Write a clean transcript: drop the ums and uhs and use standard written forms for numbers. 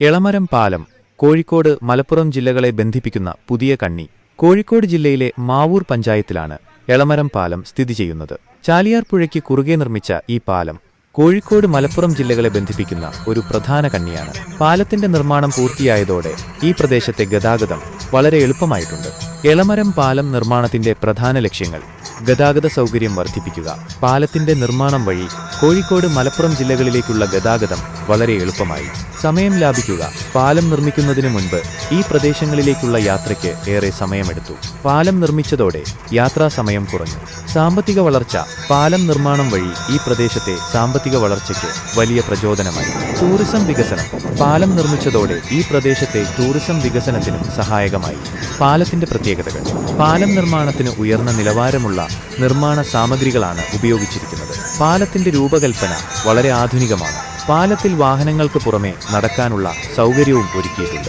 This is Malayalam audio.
എളമരം പാലം കോഴിക്കോട് മലപ്പുറം ജില്ലകളെ ബന്ധിപ്പിക്കുന്ന പുതിയ കണ്ണി. കോഴിക്കോട് ജില്ലയിലെ മാവൂർ പഞ്ചായത്തിലാണ് എളമരം പാലം സ്ഥിതി ചെയ്യുന്നത്. ചാലിയാർ പുഴയ്ക്ക് കുറുകെ നിർമ്മിച്ച ഈ പാലം കോഴിക്കോട് മലപ്പുറം ജില്ലകളെ ബന്ധിപ്പിക്കുന്ന ഒരു പ്രധാന കണ്ണിയാണ്. പാലത്തിന്റെ നിർമ്മാണം പൂർത്തിയായതോടെ ഈ പ്രദേശത്തെ ഗതാഗതം വളരെ എളുപ്പമായിട്ടുണ്ട്. എളമരം പാലം നിർമ്മാണത്തിന്റെ പ്രധാന ലക്ഷ്യങ്ങൾ: ഗതാഗത സൗകര്യം വർദ്ധിപ്പിക്കുക. പാലത്തിന്റെ നിർമ്മാണം വഴി കോഴിക്കോട് മലപ്പുറം ജില്ലകളിലേക്കുള്ള ഗതാഗതം വളരെ എളുപ്പമായി. സമയം ലാഭിക്കുക. പാലം നിർമ്മിക്കുന്നതിന് മുൻപ് ഈ പ്രദേശങ്ങളിലേക്കുള്ള യാത്രയ്ക്ക് ഏറെ സമയമെടുത്തു. പാലം നിർമ്മിച്ചതോടെ യാത്രാ സമയം കുറഞ്ഞു. സാമ്പത്തിക വളർച്ച. പാലം നിർമ്മാണം വഴി ഈ പ്രദേശത്തെ സാമ്പത്തിക വളർച്ചയ്ക്ക് വലിയ പ്രചോദനമായി. ടൂറിസം വികസനം. പാലം നിർമ്മിച്ചതോടെ ഈ പ്രദേശത്തെ ടൂറിസം വികസനത്തിനും സഹായകമായി. പാലത്തിന്റെ പ്രത്യേകതകൾ: പാലം നിർമ്മാണത്തിന് ഉയർന്ന നിലവാരമുള്ള നിർമ്മാണ സാമഗ്രികളാണ് ഉപയോഗിച്ചിരിക്കുന്നത്. പാലത്തിന്റെ രൂപകൽപ്പന വളരെ ആധുനികമാണ്. പാലത്തിൽ വാഹനങ്ങൾക്ക് പുറമെ നടക്കാനുള്ള സൗകര്യവും ഒരുക്കിയിട്ടുണ്ട്.